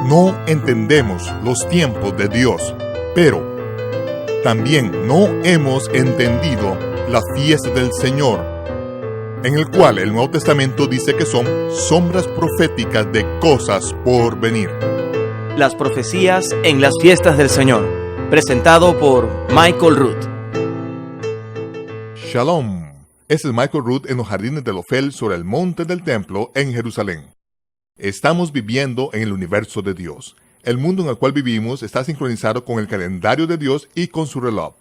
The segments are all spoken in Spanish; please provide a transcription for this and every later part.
No entendemos los tiempos de Dios, pero también no hemos entendido la fiesta del Señor, en el cual el Nuevo Testamento dice que son sombras proféticas de cosas por venir. Las profecías en las fiestas del Señor, presentado por Michael Root. Shalom, este es Michael Root en los jardines del Ofel sobre el monte del templo en Jerusalén. Estamos viviendo en el universo de Dios. El mundo en el cual vivimos está sincronizado con el calendario de Dios y con su reloj.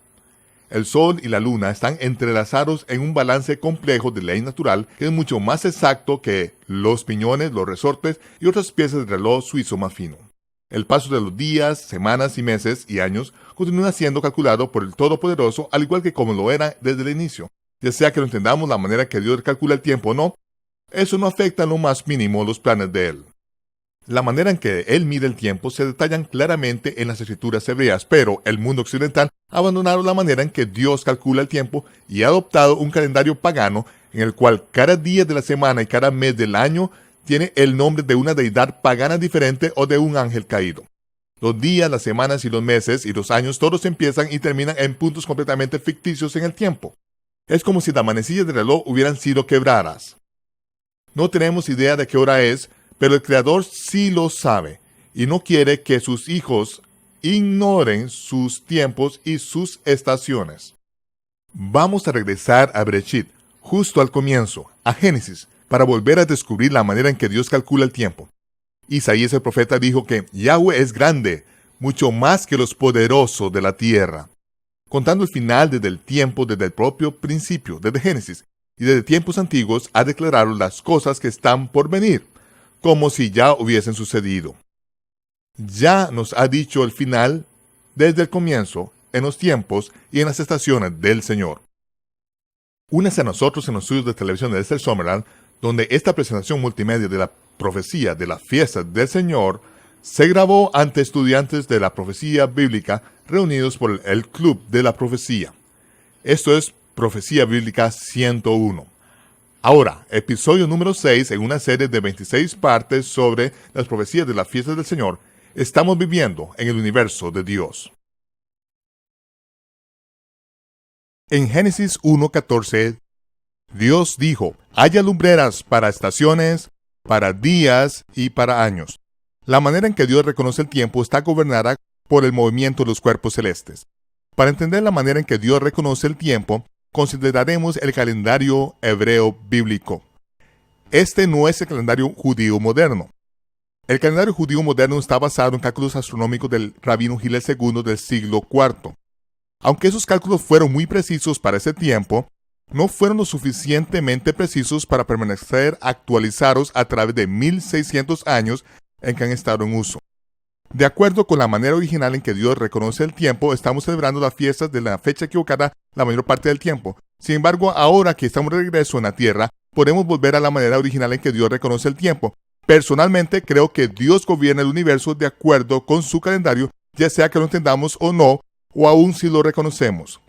El sol y la luna están entrelazados en un balance complejo de ley natural que es mucho más exacto que los piñones, los resortes y otras piezas del reloj suizo más fino. El paso de los días, semanas y meses y años continúa siendo calculado por el Todopoderoso, al igual que como lo era desde el inicio. Ya sea que lo entendamos la manera que Dios calcula el tiempo o no, eso no afecta en lo más mínimo los planes de Él. La manera en que Él mide el tiempo se detallan claramente en las escrituras hebreas, pero el mundo occidental ha abandonado la manera en que Dios calcula el tiempo y ha adoptado un calendario pagano en el cual cada día de la semana y cada mes del año tiene el nombre de una deidad pagana diferente o de un ángel caído. Los días, las semanas y los meses y los años todos empiezan y terminan en puntos completamente ficticios en el tiempo. Es como si las manecillas del reloj hubieran sido quebradas. No tenemos idea de qué hora es, pero el Creador sí lo sabe y no quiere que sus hijos ignoren sus tiempos y sus estaciones. Vamos a regresar a Bereshit, justo al comienzo, a Génesis, para volver a descubrir la manera en que Dios calcula el tiempo. Isaías el profeta dijo que Yahweh es grande, mucho más que los poderosos de la tierra. Contando el final desde el tiempo, desde el propio principio, desde Génesis, y desde tiempos antiguos ha declarado las cosas que están por venir, como si ya hubiesen sucedido. Ya nos ha dicho el final desde el comienzo, en los tiempos y en las estaciones del Señor. Únase a nosotros en los estudios de televisión de Esther Summerall, donde esta presentación multimedia de la profecía de la fiesta del Señor se grabó ante estudiantes de la profecía bíblica reunidos por el Club de la Profecía. Esto es Profecía Bíblica 101. Ahora, episodio número 6 en una serie de 26 partes sobre las profecías de la fiesta del Señor. Estamos viviendo en el universo de Dios. En Génesis 1:14, Dios dijo: haya lumbreras para estaciones, para días y para años. La manera en que Dios reconoce el tiempo está gobernada por el movimiento de los cuerpos celestes. Para entender la manera en que Dios reconoce el tiempo, consideraremos el calendario hebreo bíblico. Este no es el calendario judío moderno. El calendario judío moderno está basado en cálculos astronómicos del rabino Hillel II del siglo IV. Aunque esos cálculos fueron muy precisos para ese tiempo, no fueron lo suficientemente precisos para permanecer actualizados a través de 1600 años en que han estado en uso. De acuerdo con la manera original en que Dios reconoce el tiempo, estamos celebrando las fiestas de la fecha equivocada la mayor parte del tiempo. Sin embargo, ahora que estamos de regreso en la tierra, podemos volver a la manera original en que Dios reconoce el tiempo. Personalmente, creo que Dios gobierna el universo de acuerdo con su calendario, ya sea que lo entendamos o no, o aún si lo reconocemos.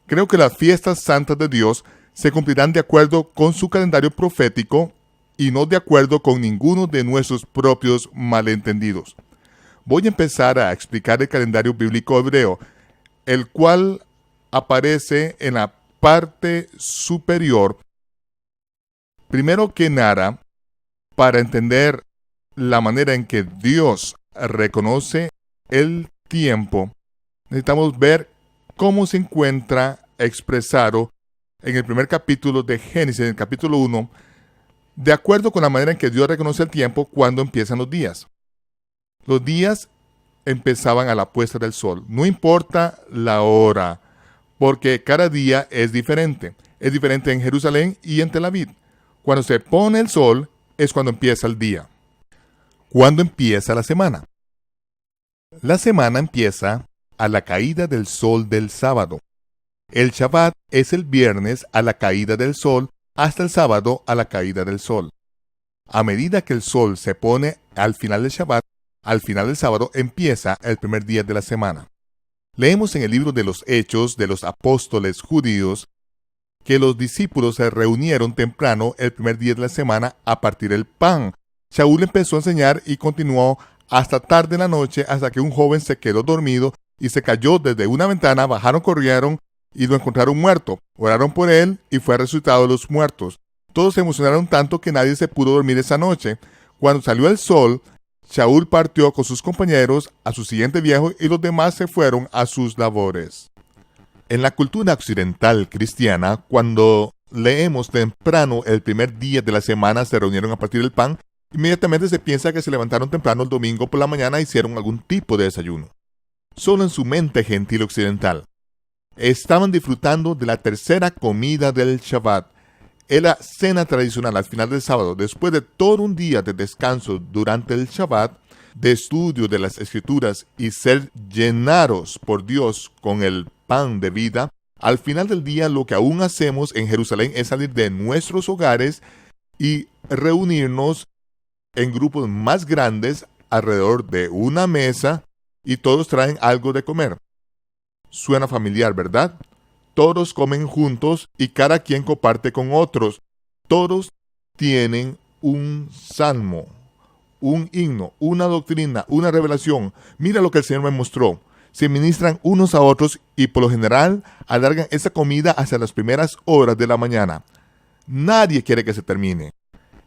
Creo que las fiestas santas de Dios se cumplirán de acuerdo con su calendario profético y no de acuerdo con ninguno de nuestros propios malentendidos. Voy a empezar a explicar el calendario bíblico hebreo, el cual aparece en la parte superior. Primero que nada, para entender la manera en que Dios reconoce el tiempo, necesitamos ver cómo se encuentra expresado en el primer capítulo de Génesis, en el capítulo 1, de acuerdo con la manera en que Dios reconoce el tiempo cuando empiezan los días. Los días empezaban a la puesta del sol. No importa la hora, porque cada día es diferente. Es diferente en Jerusalén y en Tel Aviv. Cuando se pone el sol es cuando empieza el día. ¿Cuándo empieza la semana? La semana empieza a la caída del sol del sábado. El Shabbat es el viernes a la caída del sol hasta el sábado a la caída del sol. A medida que el sol se pone al final del Shabbat, al final del sábado empieza el primer día de la semana. Leemos en el libro de los Hechos de los Apóstoles Judíos que los discípulos se reunieron temprano el primer día de la semana a partir del pan. Shaul empezó a enseñar y continuó hasta tarde en la noche, hasta que un joven se quedó dormido y se cayó desde una ventana. Bajaron, corrieron y lo encontraron muerto. Oraron por él y fue resucitado de los muertos. Todos se emocionaron tanto que nadie se pudo dormir esa noche. Cuando salió el sol, Shaul partió con sus compañeros a su siguiente viaje y los demás se fueron a sus labores. En la cultura occidental cristiana, cuando leemos temprano el primer día de la semana se reunieron a partir del pan, inmediatamente se piensa que se levantaron temprano el domingo por la mañana e hicieron algún tipo de desayuno. Solo en su mente gentil occidental. Estaban disfrutando de la tercera comida del Shabbat. Es la cena tradicional al final del sábado, después de todo un día de descanso durante el Shabbat, de estudio de las Escrituras y ser llenados por Dios con el pan de vida. Al final del día lo que aún hacemos en Jerusalén es salir de nuestros hogares y reunirnos en grupos más grandes alrededor de una mesa y todos traen algo de comer. Suena familiar, ¿verdad? Todos comen juntos y cada quien comparte con otros. Todos tienen un salmo, un himno, una doctrina, una revelación. Mira lo que el Señor me mostró. Se ministran unos a otros y por lo general alargan esa comida hacia las primeras horas de la mañana. Nadie quiere que se termine.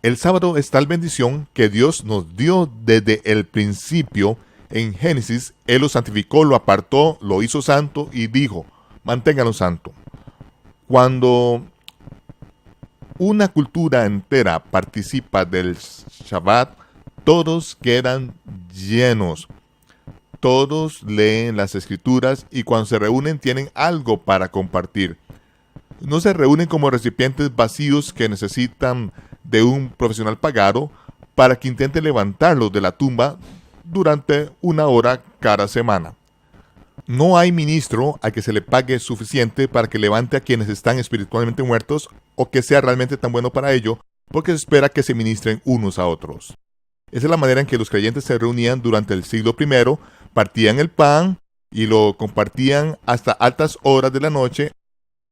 El sábado es tal bendición que Dios nos dio desde el principio. En Génesis, Él lo santificó, lo apartó, lo hizo santo y dijo, manténganlo santo. Cuando una cultura entera participa del Shabbat, todos quedan llenos. Todos leen las Escrituras y cuando se reúnen tienen algo para compartir. No se reúnen como recipientes vacíos que necesitan de un profesional pagado para que intente levantarlos de la tumba durante una hora cada semana. No hay ministro al que se le pague suficiente para que levante a quienes están espiritualmente muertos o que sea realmente tan bueno para ello, porque se espera que se ministren unos a otros. Esa es la manera en que los creyentes se reunían durante el siglo I, partían el pan y lo compartían hasta altas horas de la noche,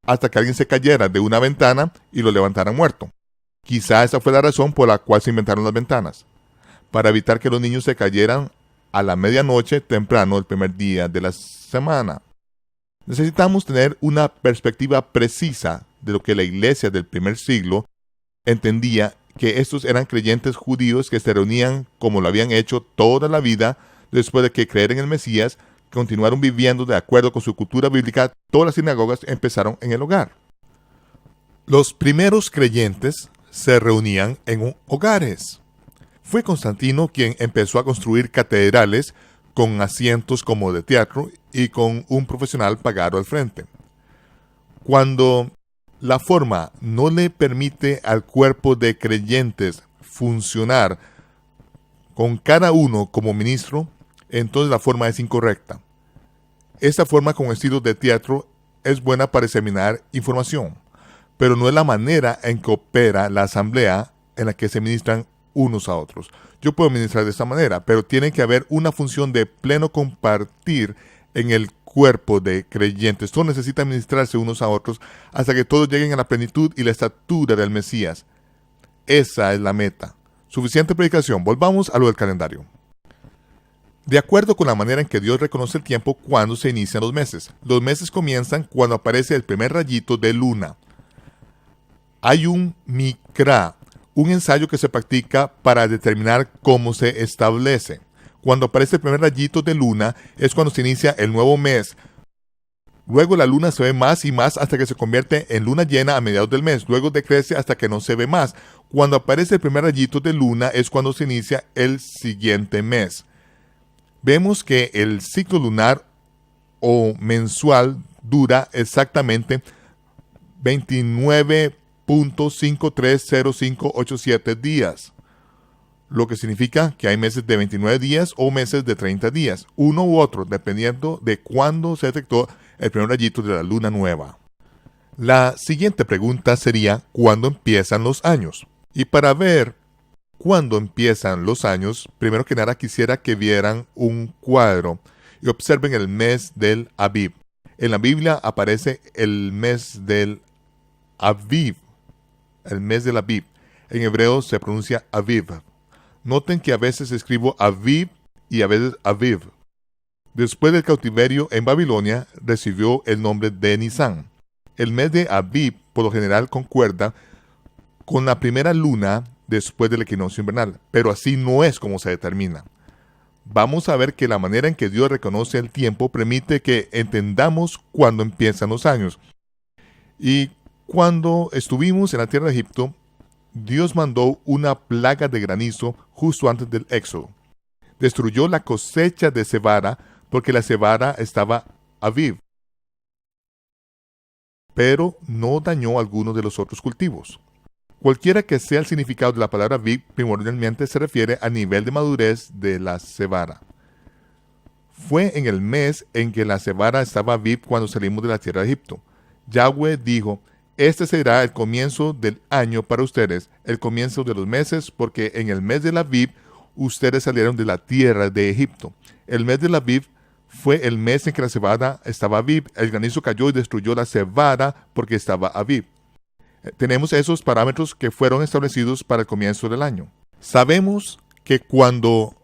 hasta que alguien se cayera de una ventana y lo levantaran muerto. Quizá esa fue la razón por la cual se inventaron las ventanas, para evitar que los niños se cayeran a la medianoche temprano el primer día de la semana. Necesitamos tener una perspectiva precisa de lo que la iglesia del primer siglo entendía, que estos eran creyentes judíos que se reunían como lo habían hecho toda la vida después de que creer en el Mesías, continuaron viviendo de acuerdo con su cultura bíblica. Todas las sinagogas empezaron en el hogar. Los primeros creyentes se reunían en hogares. Fue Constantino quien empezó a construir catedrales con asientos como de teatro y con un profesional pagado al frente. Cuando la forma no le permite al cuerpo de creyentes funcionar con cada uno como ministro, entonces la forma es incorrecta. Esta forma con estilo de teatro es buena para diseminar información, pero no es la manera en que opera la asamblea en la que se ministran unos a otros. Yo puedo ministrar de esta manera, pero tiene que haber una función de pleno compartir en el cuerpo de creyentes. Todos necesitan ministrarse unos a otros hasta que todos lleguen a la plenitud y la estatura del Mesías. Esa es la meta. Suficiente predicación. Volvamos a lo del calendario. De acuerdo con la manera en que Dios reconoce el tiempo cuando se inician los meses comienzan cuando aparece el primer rayito de luna. Hay un mikra, un ensayo que se practica para determinar cómo se establece. Cuando aparece el primer rayito de luna es cuando se inicia el nuevo mes. Luego la luna se ve más y más hasta que se convierte en luna llena a mediados del mes. Luego decrece hasta que no se ve más. Cuando aparece el primer rayito de luna es cuando se inicia el siguiente mes. Vemos que el ciclo lunar o mensual dura exactamente 29.530587 días, lo que significa que hay meses de 29 días o meses de 30 días, uno u otro, dependiendo de cuándo se detectó el primer rayito de la luna nueva. La siguiente pregunta sería, ¿cuándo empiezan los años? Y para ver cuándo empiezan los años, primero que nada quisiera que vieran un cuadro y observen el mes del Aviv. En la Biblia aparece el mes del Aviv, el mes del Aviv. En hebreo se pronuncia Aviv. Noten que a veces escribo Aviv y a veces Aviv. Después del cautiverio en Babilonia, recibió el nombre de Nisan. El mes de Aviv, por lo general, concuerda con la primera luna después del equinoccio invernal, pero así no es como se determina. Vamos a ver que la manera en que Dios reconoce el tiempo permite que entendamos cuándo empiezan los años. Y cuando estuvimos en la tierra de Egipto, Dios mandó una plaga de granizo justo antes del éxodo. Destruyó la cosecha de cebada porque la cebada estaba Aviv, pero no dañó algunos de los otros cultivos. Cualquiera que sea el significado de la palabra Aviv, primordialmente se refiere al nivel de madurez de la cebada. Fue en el mes en que la cebada estaba Aviv cuando salimos de la tierra de Egipto. Yahweh dijo: este será el comienzo del año para ustedes, el comienzo de los meses, porque en el mes del Aviv ustedes salieron de la tierra de Egipto. El mes del Aviv fue el mes en que la cebada estaba Aviv. El granizo cayó y destruyó la cebada porque estaba Aviv. Tenemos esos parámetros que fueron establecidos para el comienzo del año. Sabemos que cuando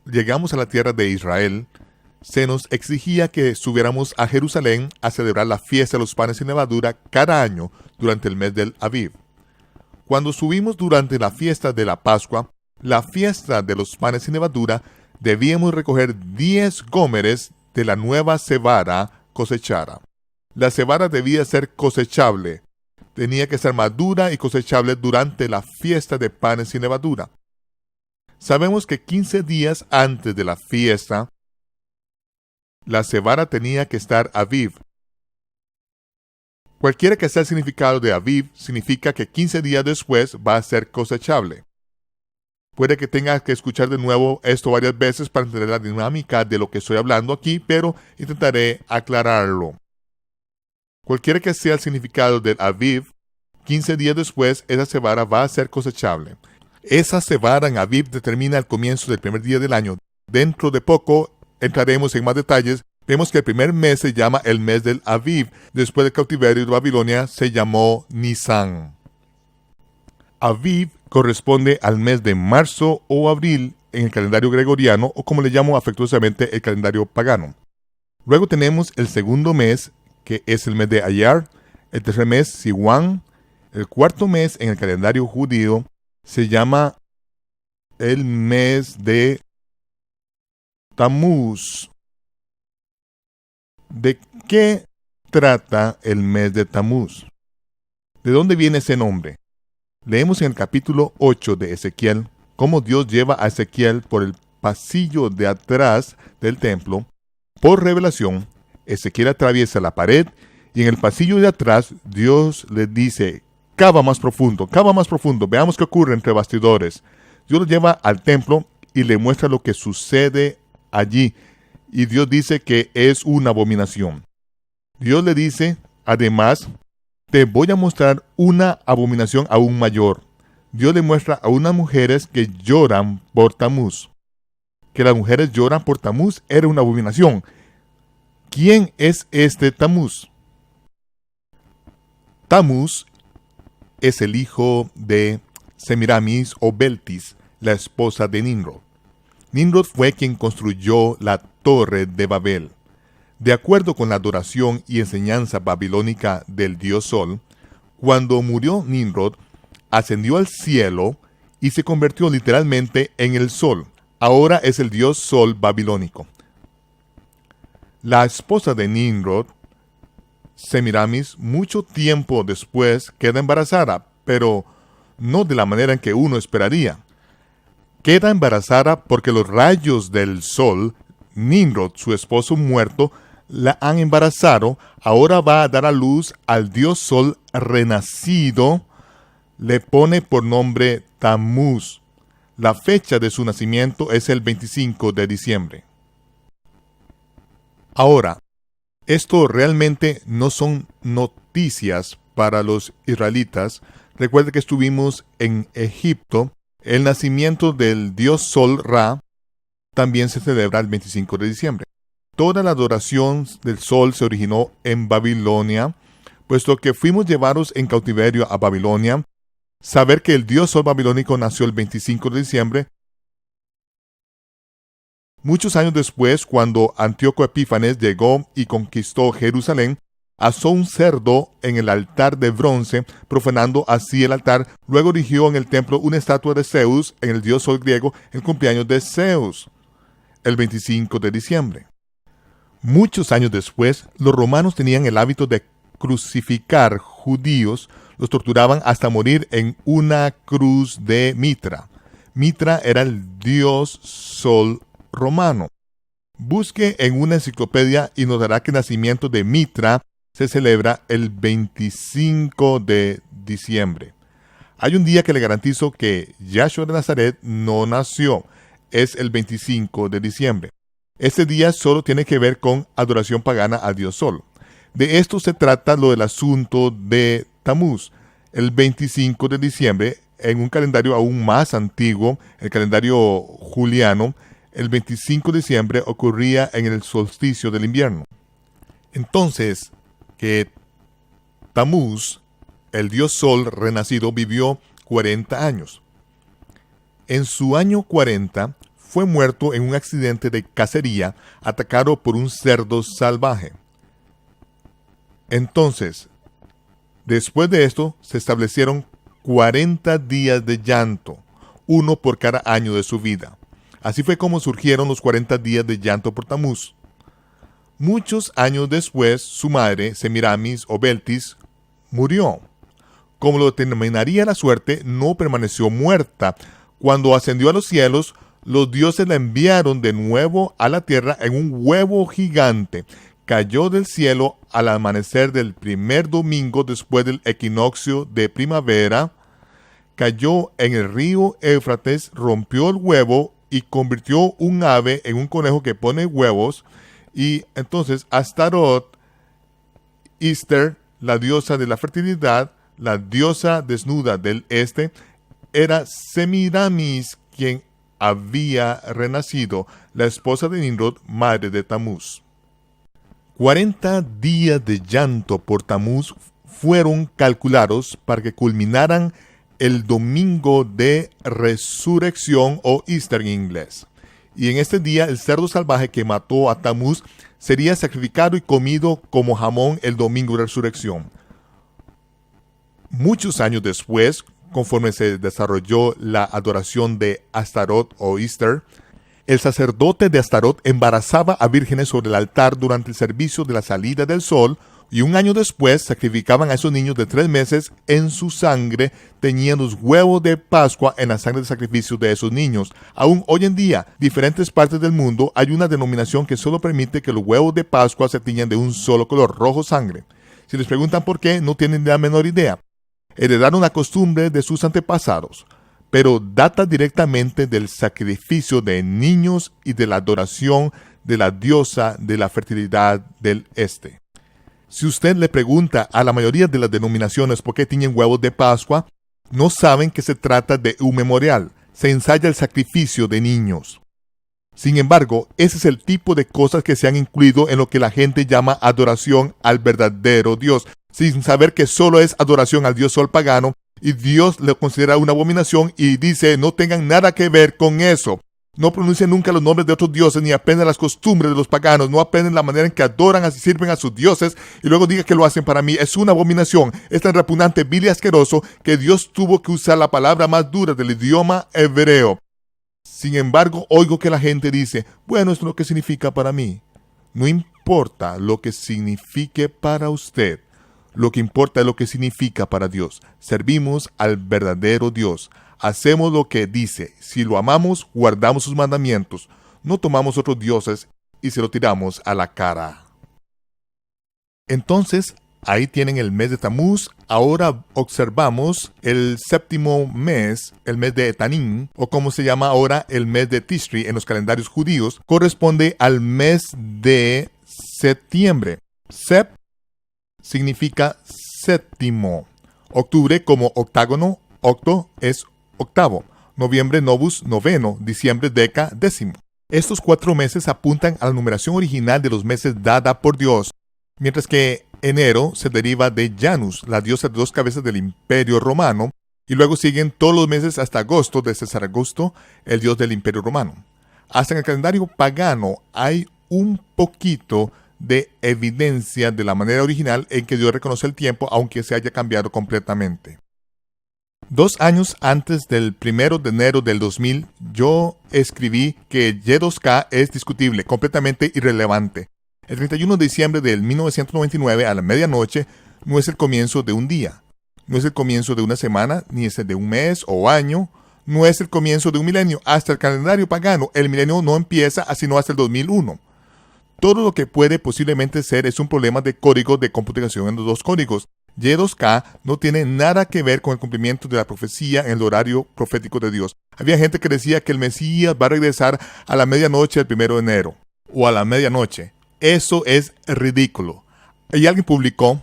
llegamos a la tierra de Israel, se nos exigía que subiéramos a Jerusalén a celebrar la fiesta de los panes sin levadura cada año durante el mes del Aviv. Cuando subimos durante la fiesta de la Pascua, la fiesta de los panes sin levadura, debíamos recoger 10 gómeres de la nueva cebada cosechada. La cebada debía ser cosechable. Tenía que ser madura y cosechable durante la fiesta de panes sin levadura. Sabemos que 15 días antes de la fiesta, la cebada tenía que estar Aviv. Cualquiera que sea el significado de Aviv, significa que 15 días después va a ser cosechable. Puede que tenga que escuchar de nuevo esto varias veces para entender la dinámica de lo que estoy hablando aquí, pero intentaré aclararlo. Cualquiera que sea el significado del Aviv, 15 días después esa cebada va a ser cosechable. Esa cebada en Aviv determina el comienzo del primer día del año. Dentro de poco entraremos en más detalles. Vemos que el primer mes se llama el mes del Aviv. Después del cautiverio de Babilonia se llamó Nisan. Aviv corresponde al mes de marzo o abril en el calendario gregoriano, o como le llamo afectuosamente, el calendario pagano. Luego tenemos el segundo mes, que es el mes de Ayar. El tercer mes, Siwan. El cuarto mes en el calendario judío se llama el mes de Tamuz. ¿De qué trata el mes de Tamuz? ¿De dónde viene ese nombre? Leemos en el capítulo 8 de Ezequiel cómo Dios lleva a Ezequiel por el pasillo de atrás del templo. Por revelación, Ezequiel atraviesa la pared y en el pasillo de atrás Dios le dice: cava más profundo, veamos qué ocurre entre bastidores. Dios lo lleva al templo y le muestra lo que sucede allí. Y Dios dice que es una abominación. Dios le dice, además, te voy a mostrar una abominación aún mayor. Dios le muestra a unas mujeres que lloran por Tamuz. Que las mujeres lloran por Tamuz era una abominación. ¿Quién es este Tamuz? Tamuz es el hijo de Semiramis o Beltis, la esposa de Nimrod. Nimrod fue quien construyó la Torre de Babel. De acuerdo con la adoración y enseñanza babilónica del dios Sol, cuando murió Nimrod, ascendió al cielo y se convirtió literalmente en el Sol. Ahora es el dios Sol babilónico. La esposa de Nimrod, Semiramis, mucho tiempo después queda embarazada, pero no de la manera en que uno esperaría. Queda embarazada porque los rayos del sol, Nimrod, su esposo muerto, la han embarazado. Ahora va a dar a luz al dios Sol renacido. Le pone por nombre Tamuz. La fecha de su nacimiento es el 25 de diciembre. Ahora, esto realmente no son noticias para los israelitas. Recuerda que estuvimos en Egipto. El nacimiento del dios Sol Ra también se celebra el 25 de diciembre. Toda la adoración del sol se originó en Babilonia, puesto que fuimos llevados en cautiverio a Babilonia. Saber que el dios Sol babilónico nació el 25 de diciembre Muchos años después, cuando Antíoco Epífanes llegó y conquistó Jerusalén, asó un cerdo en el altar de bronce, profanando así el altar. Luego erigió en el templo una estatua de Zeus, en el dios sol griego, el cumpleaños de Zeus, el 25 de diciembre. Muchos años después, los romanos tenían el hábito de crucificar judíos, los torturaban hasta morir en una cruz de Mitra. Mitra era el dios sol romano. Busque en una enciclopedia y notará que el nacimiento de Mitra se celebra el 25 de diciembre. Hay un día que le garantizo que Yahshua de Nazaret no nació. Es el 25 de diciembre. Este día solo tiene que ver con adoración pagana a Dios Sol. De esto se trata lo del asunto de Tamuz. El 25 de diciembre, en un calendario aún más antiguo, el calendario juliano, el 25 de diciembre ocurría en el solsticio del invierno. Entonces, que Tamuz, el dios Sol renacido, vivió 40 años. En su año 40, fue muerto en un accidente de cacería, atacado por un cerdo salvaje. Entonces, después de esto, se establecieron 40 días de llanto, uno por cada año de su vida. Así fue como surgieron los 40 días de llanto por Tamuz. Muchos años después, su madre, Semiramis o Beltis, murió. Como lo determinaría la suerte, no permaneció muerta. Cuando ascendió a los cielos, los dioses la enviaron de nuevo a la tierra en un huevo gigante. Cayó del cielo al amanecer del primer domingo después del equinoccio de primavera. Cayó en el río Éufrates, rompió el huevo y convirtió un ave en un conejo que pone huevos. Y entonces Astarot, Ister, la diosa de la fertilidad, la diosa desnuda del este, era Semiramis quien había renacido, la esposa de Nimrod, madre de Tamuz. 40 días de llanto por Tamuz fueron calculados para que culminaran el domingo de resurrección o Easter en inglés. Y en este día el cerdo salvaje que mató a Tamuz sería sacrificado y comido como jamón el domingo de resurrección. Muchos años después, conforme se desarrolló la adoración de Astarot o Easter, el sacerdote de Astarot embarazaba a vírgenes sobre el altar durante el servicio de la salida del sol, y un año después sacrificaban a esos niños de 3 meses. En su sangre teñían los huevos de Pascua en la sangre de sacrificio de esos niños. Aún hoy en día, diferentes partes del mundo, hay una denominación que solo permite que los huevos de Pascua se tiñan de un solo color, rojo sangre. Si les preguntan por qué, no tienen la menor idea. Heredaron la costumbre de sus antepasados, pero data directamente del sacrificio de niños y de la adoración de la diosa de la fertilidad del este. Si usted le pregunta a la mayoría de las denominaciones por qué tienen huevos de Pascua, no saben que se trata de un memorial. Se ensaya el sacrificio de niños. Sin embargo, ese es el tipo de cosas que se han incluido en lo que la gente llama adoración al verdadero Dios, sin saber que solo es adoración al dios sol pagano, y Dios lo considera una abominación y dice no tengan nada que ver con eso. No pronuncien nunca los nombres de otros dioses, ni aprendan las costumbres de los paganos, no aprenden la manera en que adoran y sirven a sus dioses, y luego digan que lo hacen para mí. Es una abominación, es tan repugnante, vil y asqueroso, que Dios tuvo que usar la palabra más dura del idioma hebreo. Sin embargo, oigo que la gente dice, bueno, esto es lo que significa para mí. No importa lo que signifique para usted. Lo que importa es lo que significa para Dios. Servimos al verdadero Dios. Hacemos lo que dice. Si lo amamos, guardamos sus mandamientos. No tomamos otros dioses y se lo tiramos a la cara. Entonces, ahí tienen el mes de Tamuz. Ahora observamos el séptimo mes, el mes de Etanim, o como se llama ahora el mes de Tishri en los calendarios judíos, corresponde al mes de septiembre. Sep significa séptimo. Octubre como octágono, octo es octavo. Noviembre novus, noveno. Diciembre deca, décimo. Estos 4 meses apuntan a la numeración original de los meses dada por Dios, mientras que enero se deriva de Janus, la diosa de 2 cabezas del Imperio Romano, y luego siguen todos los meses hasta agosto de César Augusto, el dios del Imperio Romano. Hasta en el calendario pagano hay un poquito de evidencia de la manera original en que Dios reconoce el tiempo, aunque se haya cambiado completamente. 2 años antes del 1 de enero del 2000, yo escribí que Y2K es discutible, completamente irrelevante. El 31 de diciembre del 1999 a la medianoche no es el comienzo de un día, no es el comienzo de una semana, ni es el de un mes o año, no es el comienzo de un milenio. Hasta el calendario pagano, el milenio no empieza sino hasta el 2001. Todo lo que puede posiblemente ser es un problema de código de computación en los dos códigos. Y2K no tiene nada que ver con el cumplimiento de la profecía en el horario profético de Dios. Había gente que decía que el Mesías va a regresar a la medianoche del 1 de enero o a la medianoche. Eso es ridículo. Y alguien publicó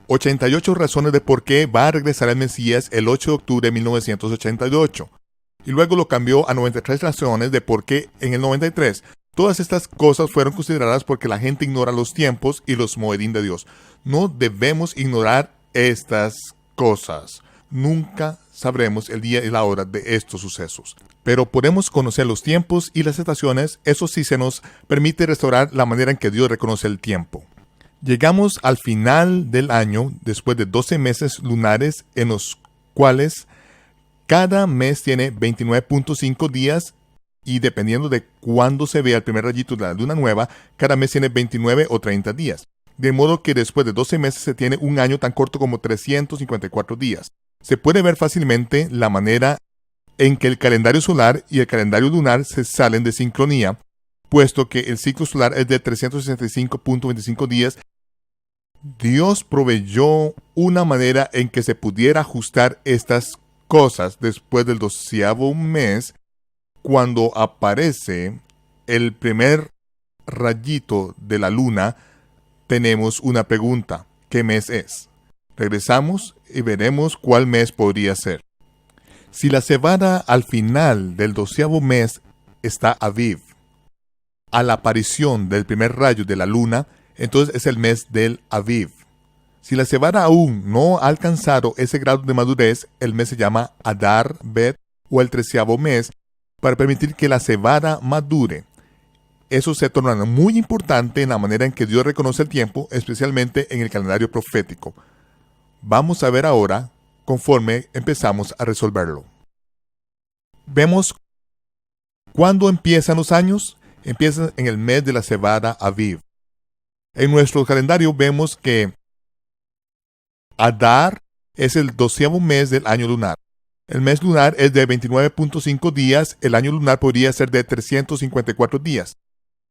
88 razones de por qué va a regresar el Mesías el 8 de octubre de 1988. Y luego lo cambió a 93 razones de por qué en el 93. Todas estas cosas fueron consideradas porque la gente ignora los tiempos y los moedín de Dios. No debemos ignorar estas cosas. Nunca sabremos el día y la hora de estos sucesos. Pero podemos conocer los tiempos y las estaciones. Eso sí se nos permite restaurar la manera en que Dios reconoce el tiempo. Llegamos al final del año después de 12 meses lunares en los cuales cada mes tiene 29.5 días. Y dependiendo de cuándo se vea el primer rayito de la luna nueva, cada mes tiene 29 o 30 días. De modo que después de 12 meses se tiene un año tan corto como 354 días. Se puede ver fácilmente la manera en que el calendario solar y el calendario lunar se salen de sincronía, puesto que el ciclo solar es de 365.25 días. Dios proveyó una manera en que se pudiera ajustar estas cosas después del 12º mes. Cuando aparece el primer rayito de la luna, tenemos una pregunta. ¿Qué mes es? Regresamos y veremos cuál mes podría ser. Si la cebada al final del 12º mes está Aviv, a la aparición del primer rayo de la luna, entonces es el mes del Aviv. Si la cebada aún no ha alcanzado ese grado de madurez, el mes se llama Adar Bet o el 13º mes, para permitir que la cebada madure. Eso se torna muy importante en la manera en que Dios reconoce el tiempo, especialmente en el calendario profético. Vamos a ver ahora, conforme empezamos a resolverlo. Vemos cuándo empiezan los años. Empiezan en el mes de la cebada Aviv. En nuestro calendario vemos que Adar es el 12º mes del año lunar. El mes lunar es de 29.5 días, el año lunar podría ser de 354 días.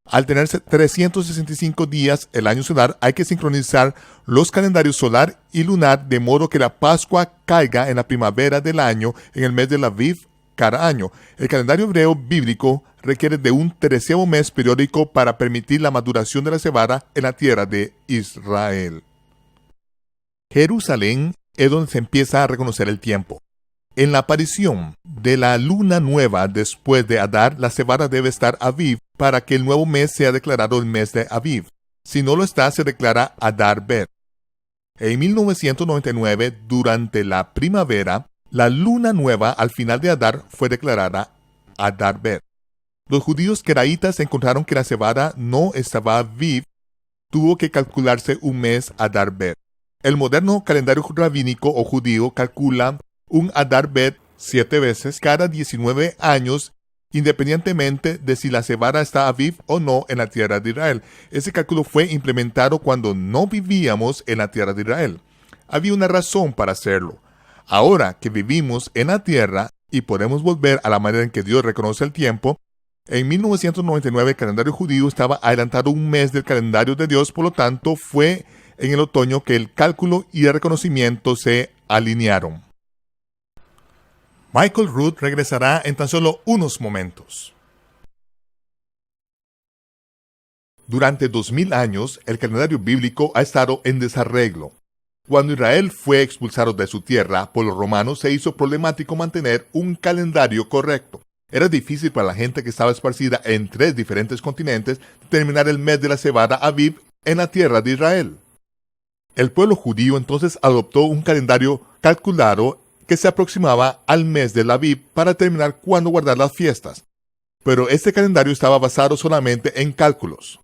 Al tener 365 días el año solar, hay que sincronizar los calendarios solar y lunar de modo que la Pascua caiga en la primavera del año en el mes de la Aviv cada año. El calendario hebreo bíblico requiere de un 13º mes periódico para permitir la maduración de la cebada en la tierra de Israel. Jerusalén es donde se empieza a reconocer el tiempo. En la aparición de la luna nueva después de Adar, la cebada debe estar Aviv para que el nuevo mes sea declarado el mes de Aviv. Si no lo está, se declara Adar Bet. En 1999, durante la primavera, la luna nueva al final de Adar fue declarada Adar Bet. Los judíos queraitas encontraron que la cebada no estaba Aviv, tuvo que calcularse un mes Adar Bet. El moderno calendario rabínico o judío calcula un Adar Bet 7 veces cada 19 años, independientemente de si la cebada está Aviv o no en la tierra de Israel. Ese cálculo fue implementado cuando no vivíamos en la tierra de Israel. Había una razón para hacerlo. Ahora que vivimos en la tierra y podemos volver a la manera en que Dios reconoce el tiempo, en 1999 el calendario judío estaba adelantado un mes del calendario de Dios, por lo tanto fue en el otoño que el cálculo y el reconocimiento se alinearon. Michael Root regresará en tan solo unos momentos. Durante 2000 años, el calendario bíblico ha estado en desarreglo. Cuando Israel fue expulsado de su tierra por los romanos, se hizo problemático mantener un calendario correcto. Era difícil para la gente que estaba esparcida en 3 diferentes continentes determinar el mes de la cebada Aviv en la tierra de Israel. El pueblo judío entonces adoptó un calendario calculado que se aproximaba al mes del Aviv para determinar cuándo guardar las fiestas. pero este calendario estaba basado solamente en cálculos.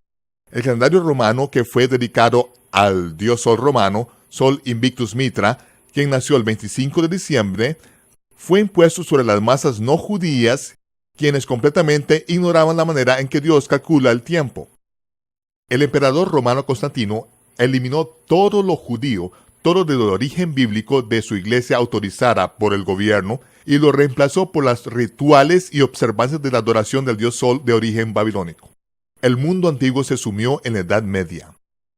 El calendario romano, que fue dedicado al dios Sol romano, Sol Invictus Mitra, quien nació el 25 de diciembre, fue impuesto sobre las masas no judías, quienes completamente ignoraban la manera en que Dios calcula el tiempo. El emperador romano Constantino eliminó todo lo judío, todo de origen bíblico de su iglesia autorizada por el gobierno, y lo reemplazó por las rituales y observancias de la adoración del dios Sol de origen babilónico. El mundo antiguo se sumió en la Edad Media,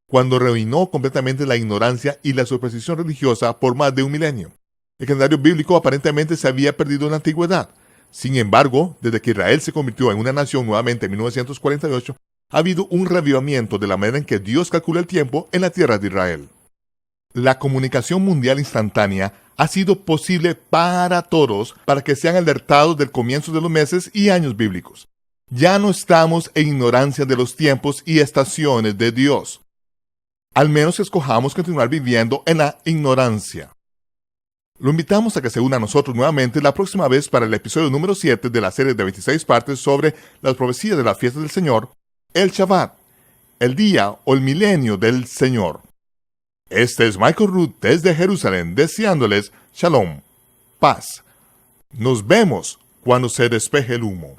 cuando reinó completamente la ignorancia y la superstición religiosa por más de un milenio. El calendario bíblico aparentemente se había perdido en la antigüedad. Sin embargo, desde que Israel se convirtió en una nación nuevamente en 1948, ha habido un reavivamiento de la manera en que Dios calcula el tiempo en la tierra de Israel. La comunicación mundial instantánea ha sido posible para todos para que sean alertados del comienzo de los meses y años bíblicos. Ya no estamos en ignorancia de los tiempos y estaciones de Dios. Al menos escojamos continuar viviendo en la ignorancia. Lo invitamos a que se una a nosotros nuevamente la próxima vez para el episodio número 7 de la serie de 26 partes sobre las profecías de la fiesta del Señor, el Shabbat, el día o el milenio del Señor. Este es Michael Root desde Jerusalén, deseándoles Shalom, paz. Nos vemos cuando se despeje el humo.